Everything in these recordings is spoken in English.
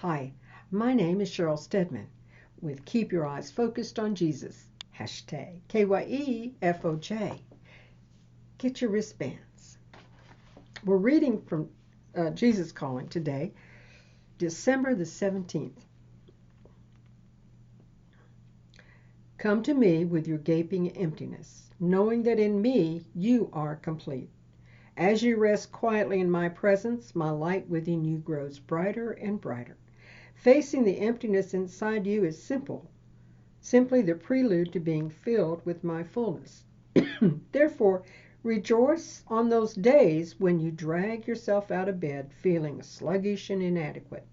Hi, my name is Sheryl Stedman with Keep Your Eyes Focused on Jesus, hashtag KYEFOJ. Get your wristbands. We're reading from Jesus Calling today, December the 17th. Come to me with your gaping emptiness, knowing that in me you are complete. As you rest quietly in my presence, my light within you grows brighter and brighter. Facing the emptiness inside you is simply the prelude to being filled with my fullness. Therefore, rejoice on those days when you drag yourself out of bed feeling sluggish and inadequate.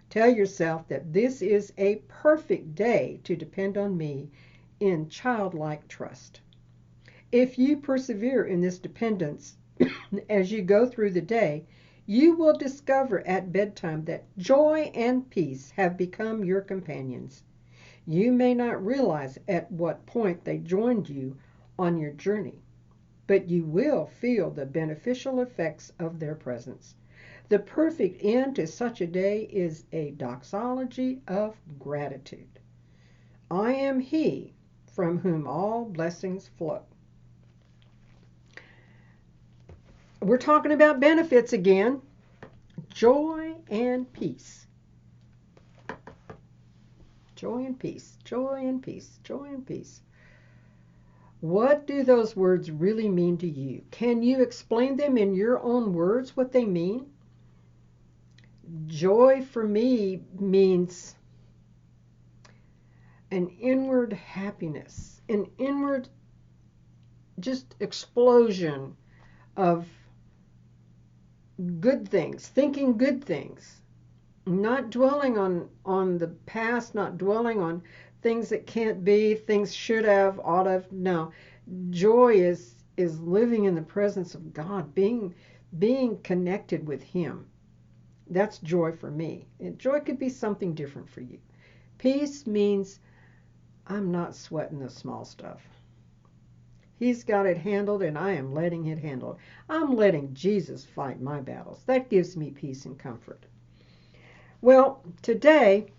Tell yourself that this is a perfect day to depend on me in childlike trust. If you persevere in this dependence as you go through the day, you will discover at bedtime that joy and peace have become your companions. You may not realize at what point they joined you on your journey, but you will feel the beneficial effects of their presence. The perfect end to such a day is a doxology of gratitude. I am He from whom all blessings flow. We're talking about benefits again. Joy and peace. Joy and peace. Joy and peace. Joy and peace. What do those words really mean to you? Can you explain them in your own words, what they mean? Joy for me means an inward happiness, an inward just explosion of good things, thinking good things, not dwelling on the past, not dwelling on things that can't be, things should have, ought have. No, joy is living in the presence of God, being connected with Him. That's joy for me. And joy could be something different for you. Peace means I'm not sweating the small stuff. He's got it handled, and I am letting it handle. I'm letting Jesus fight my battles. That gives me peace and comfort. Well, today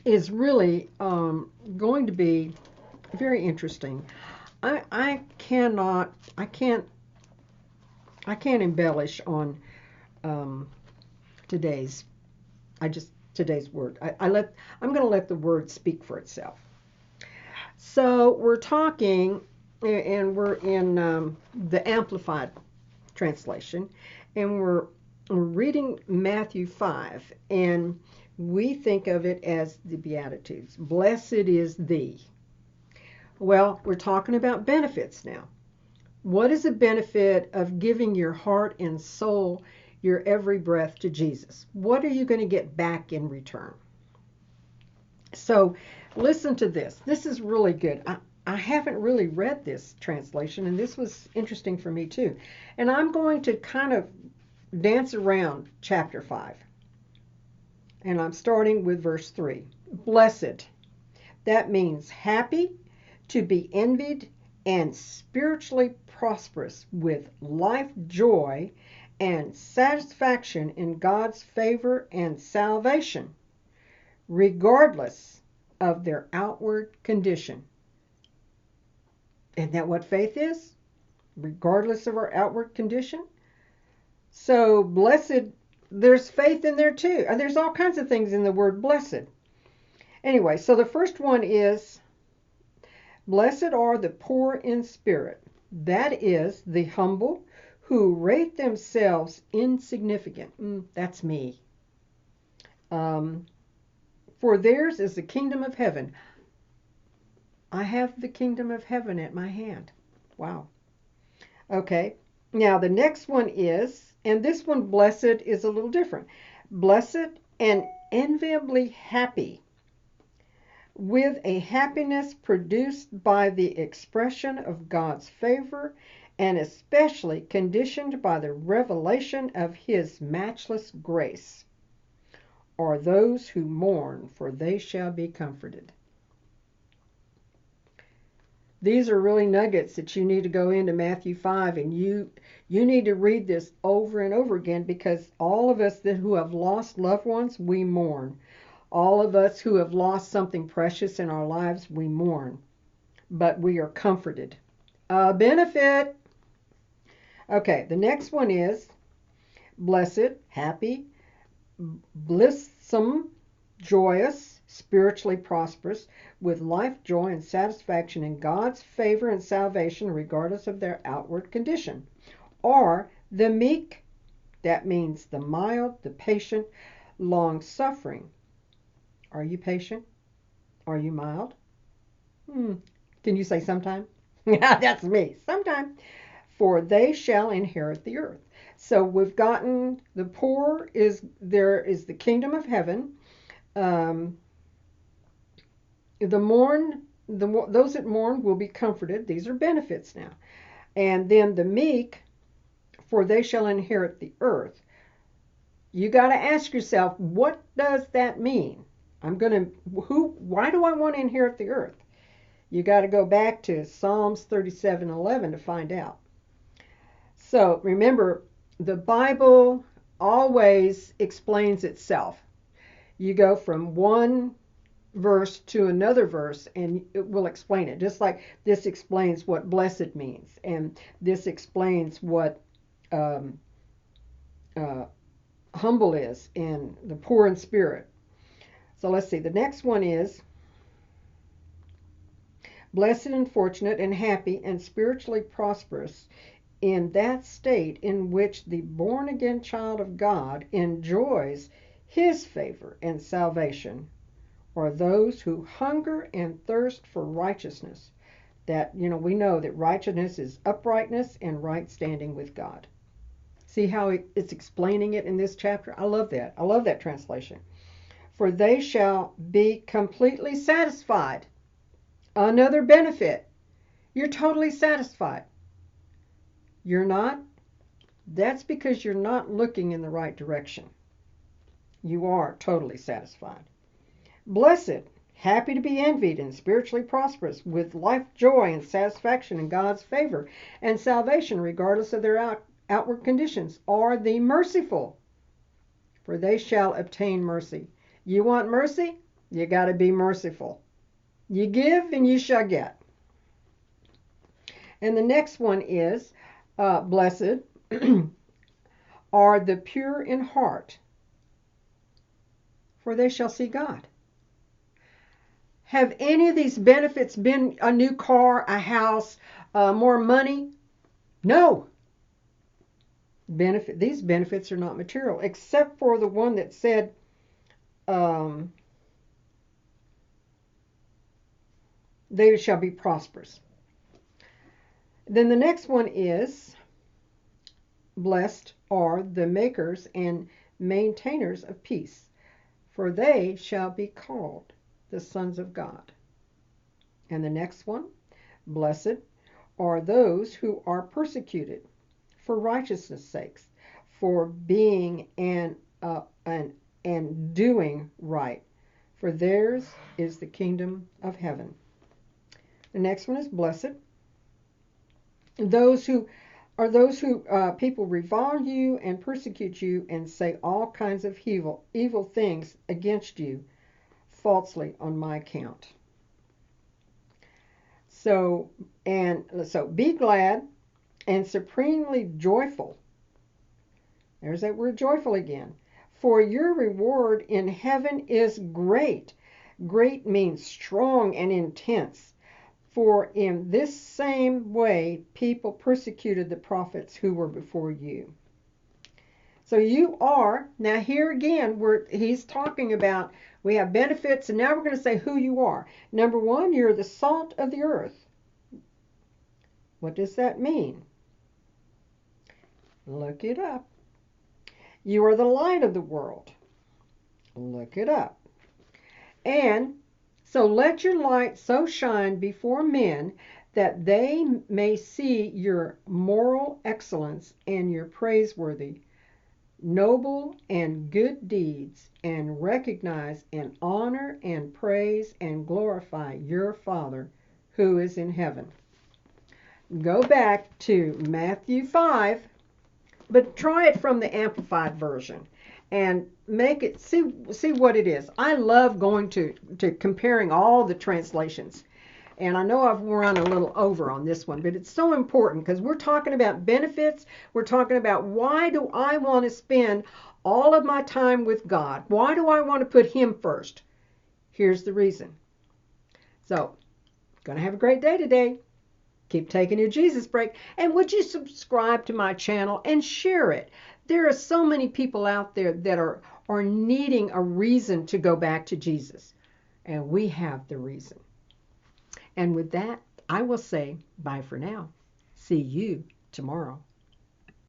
is really going to be very interesting. I can't embellish on today's word. I'm going to let the word speak for itself. So we're talking, and we're in the Amplified translation, and we're reading Matthew 5, and we think of it as the Beatitudes. Blessed is thee. Well, we're talking about benefits now. What is the benefit of giving your heart and soul, your every breath to Jesus? What are you going to get back in return? So listen to this. This is really good. I haven't really read this translation, and this was interesting for me too. And I'm going to kind of dance around chapter 5. And I'm starting with verse 3. Blessed. That means happy, to be envied, and spiritually prosperous with life joy and satisfaction in God's favor and salvation, regardless of their outward condition. Isn't that what faith is? Regardless of our outward condition? So blessed, there's faith in there too. And there's all kinds of things in the word blessed. Anyway, so the first one is, blessed are the poor in spirit. That is, the humble who rate themselves insignificant. That's me. For theirs is the kingdom of heaven. I have the kingdom of heaven at my hand. Wow. Okay. Now the next one is, and this one, blessed, is a little different. Blessed and enviably happy, with a happiness produced by the expression of God's favor, and especially conditioned by the revelation of His matchless grace, are those who mourn, for they shall be comforted. These are really nuggets that you need to go into Matthew 5, and you need to read this over and over again, because all of us who have lost loved ones, we mourn. All of us who have lost something precious in our lives, we mourn. But we are comforted. A benefit. Okay, the next one is blessed, happy, blissome, joyous, spiritually prosperous, with life joy and satisfaction in God's favor and salvation, regardless of their outward condition. Or the meek, that means the mild, the patient, long suffering. Are you patient? Are you mild? Can you say sometime? That's me. Sometime. For they shall inherit the earth. So we've gotten the poor there is the kingdom of heaven. Those that mourn will be comforted. These are benefits now. And then the meek, for they shall inherit the earth. You got to ask yourself, what does that mean? Why do I want to inherit the earth? You got to go back to Psalms 37:11 to find out. So remember, the Bible always explains itself. You go from one verse to another verse and it will explain it. Just like this explains what blessed means, and this explains what humble is, and the poor in spirit. So let's see. The next one is blessed and fortunate and happy and spiritually prosperous in that state in which the born-again child of God enjoys his favor and salvation, or those who hunger and thirst for righteousness. That, we know that righteousness is uprightness and right standing with God. See how it's explaining it in this chapter? I love that. I love that translation. For they shall be completely satisfied. Another benefit. You're totally satisfied. You're not? That's because you're not looking in the right direction. You are totally satisfied. Blessed, happy to be envied and spiritually prosperous, with life joy and satisfaction in God's favor and salvation, regardless of their outward conditions, are the merciful, for they shall obtain mercy. You want mercy? You got to be merciful. You give and you shall get. And the next one is blessed are the pure in heart, for they shall see God. Have any of these benefits been a new car, a house, more money? No. These benefits are not material, except for the one that said they shall be prosperous. Then the next one is blessed are the makers and maintainers of peace, for they shall be called the sons of God. And the next one, blessed are those who are persecuted for righteousness' sakes, for being and doing right, for theirs is the kingdom of heaven. The next one is blessed. Those who people revile you and persecute you and say all kinds of evil things against you falsely on my account. So be glad and supremely joyful. There's that word joyful again. For your reward in heaven is great. Great means strong and intense. For in this same way people persecuted the prophets who were before you. So you are, now here again, he's talking about, we have benefits, and now we're going to say who you are. Number one, you're the salt of the earth. What does that mean? Look it up. You are the light of the world. Look it up. And so let your light so shine before men that they may see your moral excellence and your praiseworthy, noble and good deeds, and recognize and honor and praise and glorify your Father who is in heaven. Go back to Matthew 5, but try it from the Amplified Version and make it see what it is. I love going to comparing all the translations. And I know I've run a little over on this one, but it's so important because we're talking about benefits. We're talking about why do I want to spend all of my time with God? Why do I want to put Him first? Here's the reason. So, going to have a great day today. Keep taking your Jesus break. And would you subscribe to my channel and share it? There are so many people out there that are needing a reason to go back to Jesus. And we have the reason. And with that, I will say bye for now. See you tomorrow.